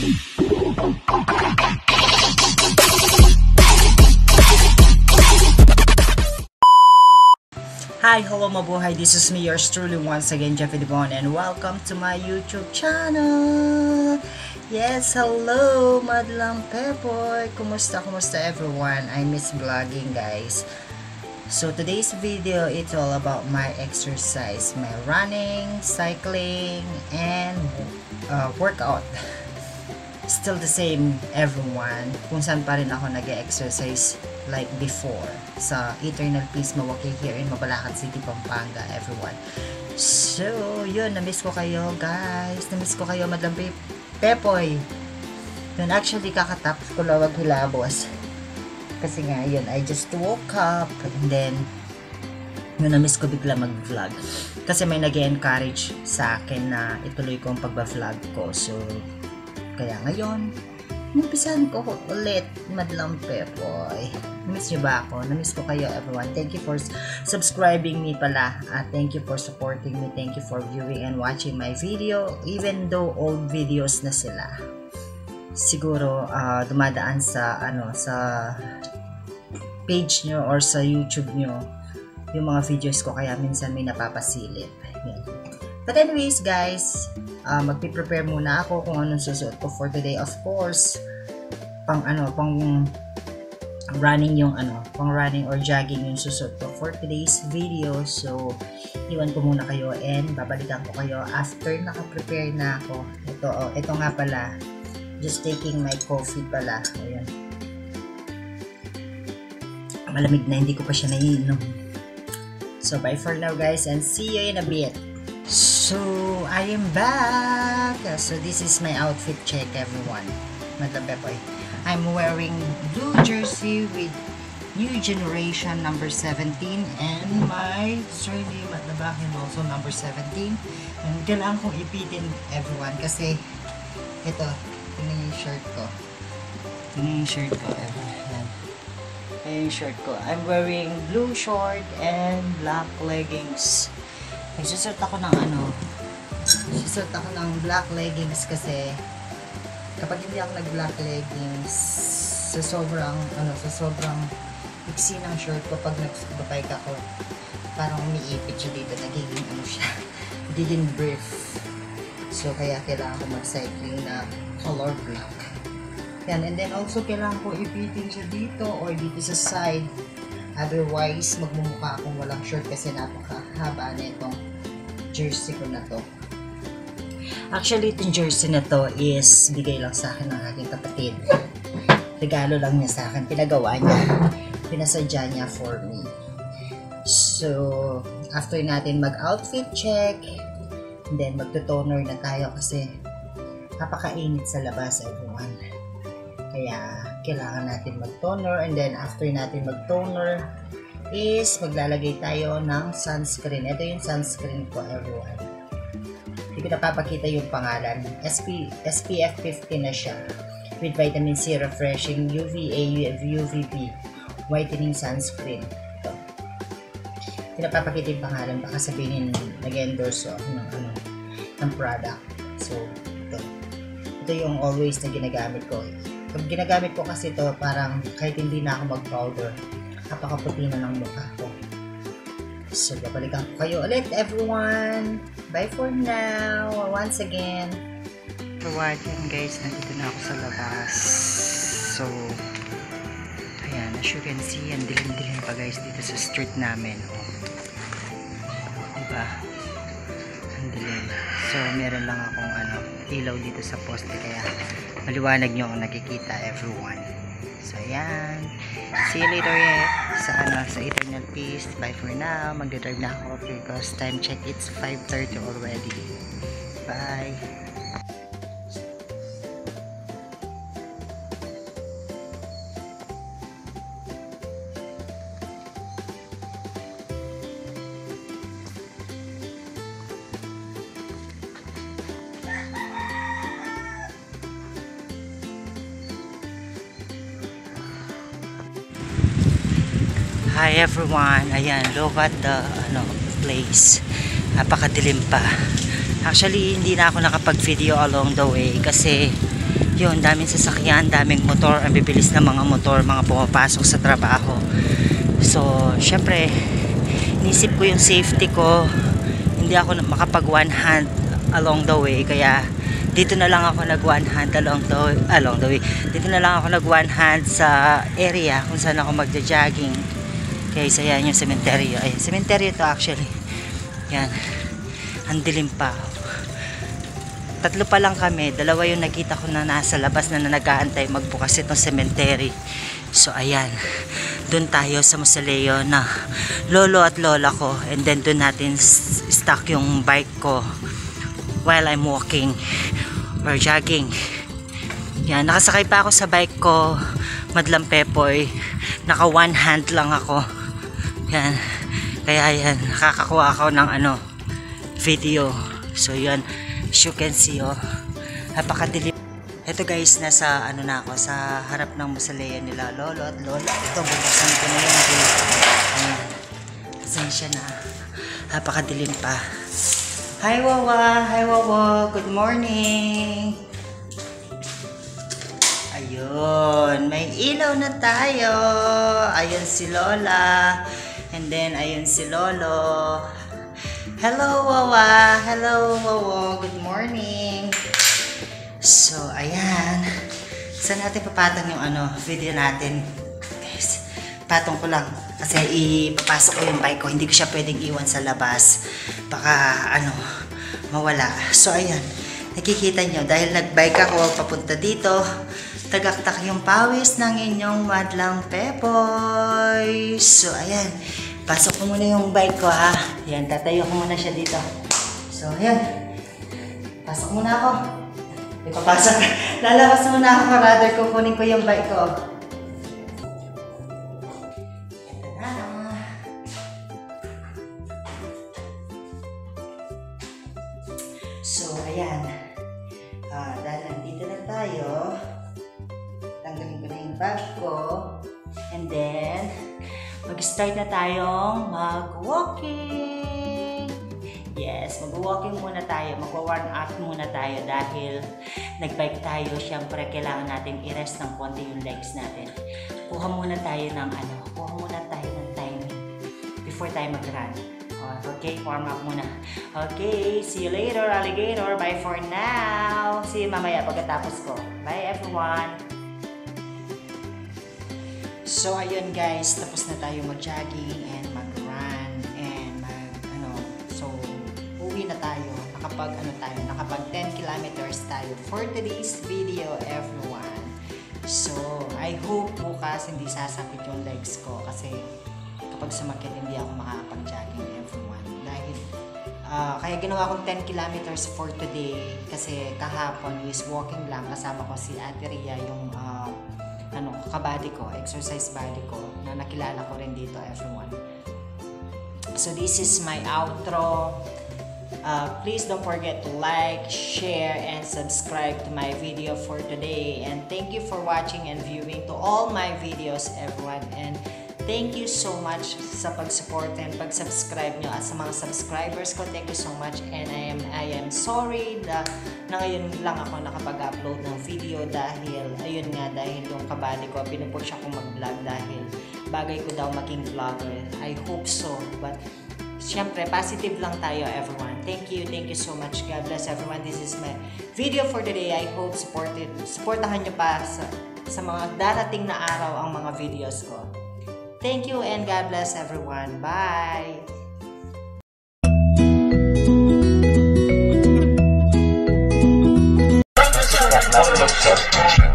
Hi, hello mabuhay, this is me, yours truly once again, Jeffy Dibon, and welcome to my YouTube channel. Yes, hello Madlang Pepoy, kumusta everyone? I miss vlogging, guys. So today's video, it's all about my exercise, my running, cycling, and workout. Still the same, everyone, kung saan pa rin ako nag-exercise like before sa Eternal Peace Mawaki here in Mabalacat City, Pampanga, everyone. So yun, namiss ko kayo, guys, namiss ko kayo, Madlang Pepoy. Yun, actually kakatapos ko lang maghilabos kasi nga yun, I just woke up and then yun, namiss ko bigla mag-vlog kasi may nag-encourage sa akin na ituloy ko ang pagba-vlog ko. So kaya ngayon, numpisan ko ulit, Madlang Pepoy. Namiss nyo ba ako? Namiss ko kayo, everyone. Thank you for subscribing me pala. Thank you for supporting me. Thank you for viewing and watching my video. Even though old videos na sila. Siguro, dumadaan sa, sa page nyo or sa YouTube nyo yung mga videos ko. Kaya minsan may napapasilip. Yan. But anyways, guys, magpiprepare muna ako kung anong susuot ko for today. Of course, pang running yung pang running or jogging yung susuot ko for today's video. So, iwan ko muna kayo and babalikan ko kayo after naka-prepare na ako. Ito nga pala. Just taking my coffee pala. Ayan. Malamig na, hindi ko pa siya naiinom. So, bye for now, guys, and see you in a bit. So, I am back. So, this is my outfit check, everyone. Madlang Pepoy. I'm wearing blue jersey with New Generation number 17 and my surname at the back and also number 17. And kailangan kong ipitin, everyone, kasi ito, yun yung shirt ko. Yun yung shirt ko, everyone. Yun yung shirt ko. I'm wearing blue short and black leggings. Nagsusot ako ng susot ako ng black leggings kasi kapag hindi ako nag-black leggings sa sobrang iksi ng shirt ko, pag nagbabike ako, parang umiipit siya dito, nagiging nagiging brief. So kaya kailangan ko mag-cycling na color black. Yan, and then also kailangan ko ipitin siya dito or dito sa side. Otherwise, magmumukha akong walang shirt kasi napakahaba na itong jersey ko na to. Actually, itong jersey na to is bigay lang sa akin ng aking kapatid. Regalo lang niya sa akin. Pinagawa niya. Pinasadya niya for me. So, after natin mag-outfit check, and then magto-toner na tayo kasi napakainit sa labas, everyone. Kaya, kailangan natin mag-toner, and then after natin mag-toner is maglalagay tayo ng sunscreen. Ito yung sunscreen ko, everyone. Hindi ko napapakita yung pangalan. SPF 50 na siya. With vitamin C, refreshing, UVA, UVB, whitening sunscreen. Ito. Hindi napapakita yung pangalan. Baka sabihin nag-endorse ng product. So, ito. Ito yung always na ginagamit ko. Pag ginagamit ko kasi ito, parang kahit hindi na ako mag-powder, napakaputi na ng mukha ko. So, babalikan ko kayo ulit, everyone. Bye for now. Once again. Everyone, guys, nandito na ako sa labas. So, ayan, as you can see, ang dilim-dilim pa, guys, dito sa street namin. Diba? Ang dilim. So, meron lang akong ilaw dito sa poste, kaya maliwanag nyo kung nakikita, everyone. So, ayan. See you later sa Eternal Peace. Bye for now. Magdadrive na ako because time check, it's 5:30 already. Bye. Hi everyone, ayan, look at the place. Napakadilim pa. Actually, hindi na ako nakapag-video along the way kasi Yun, daming sasakyan, daming motor, ang bibilis ng mga motor, mga pumapasok sa trabaho. So, syempre, inisip ko yung safety ko. Hindi ako makapag one hand along the way, kaya dito na lang ako nag one hand along the way. Dito na lang ako nag one hand sa area kung saan ako magja-jogging. Kaysa yan yung cemetery. Ay, cemetery to actually. Yan. Ang dilim pa. Tatlo pa lang kami. Dalawa yung nakita ko na nasa labas na nag-aantay magbukas itong cemetery. So ayan. Doon tayo sa mausoleo na lolo at lola ko. And then doon natin stock yung bike ko while I'm walking or jogging. Yan, nakasakay pa ako sa bike ko, Madlang Pepoy. Naka one hand lang ako. Yan. Kaya yan, nakakakuha ako ng video. So yan, as you can see, napakadilim. Ito guys, nasa na ako, sa harap ng mausoleo nila lolo at lola. Ito, bubuksan ko na yung gate. Ayan. Pasensya na. Napakadilim pa. Hi Wawa! Hi Wawa! Good morning! Ayun! May ilaw na tayo! Ayun si Lola! And then, ayun si Lolo! Hello Wawa! Hello Wawa! Good morning! So, ayan. Saan natin papatong yung video natin? Guys, patong ko lang. Kasi ipapasok ko yung bike ko. Hindi ko siya pwedeng iwan sa labas. Baka, mawala. So, ayan. Nakikita nyo, dahil nagbike ako papunta dito, tagaktak yung pawis ng inyong Madlang Pepoy. So, ayan. Pasok ko muna yung bike ko, ha. Ayan, tatayo ko muna siya dito. So, ayan. Pasok muna ako. Ipapasok. Lalabas muna ako. Rather, kukunin ko yung bike ko. So, ayan. Dahil nandito na tayo, tanggalin ko na yung bag ko. And then, mag-start na tayong mag-walking. Yes, mag-walking muna tayo. Mag-warm up muna tayo dahil nag-bike tayo. Siyempre, kailangan natin i-rest ng konti yung legs natin. Kuha muna tayo ng timing before tayo mag-run. Okay, warm up muna. Okay, see you later, alligator. Bye for now. See you mamaya pagkatapos ko. Bye everyone. So ayun guys, tapos na tayo mag-jogging and mag-run and so uwi na tayo. Nakapag 10 kilometers tayo for today's video everyone. So I hope bukas hindi sasakit yung legs ko kasi kapag sumakit hindi ako makakapag-jogging everyone. Dahil kaya ginawa kong 10 kilometers for today kasi kahapon is walking lang kasama ko si Ate Ria, yung kabady ko, exercise body ko na nakilala ko rin dito everyone. So this is my outro. Please don't forget to like, share, and subscribe to my video for today. And thank you for watching and viewing to all my videos everyone. And thank you so much sa pag-support and pag-subscribe nyo at sa mga subscribers ko. Thank you so much and I am sorry na ngayon lang ako nakapag-upload ng video dahil yung kabady ko, pinupush ako mag-vlog dahil bagay ko daw maging vlogger. I hope so, but syempre positive lang tayo everyone. Thank you so much. God bless everyone. This is my video for today. I hope supportahan nyo pa sa mga darating na araw ang mga videos ko. Thank you and God bless everyone. Bye! That level of substation.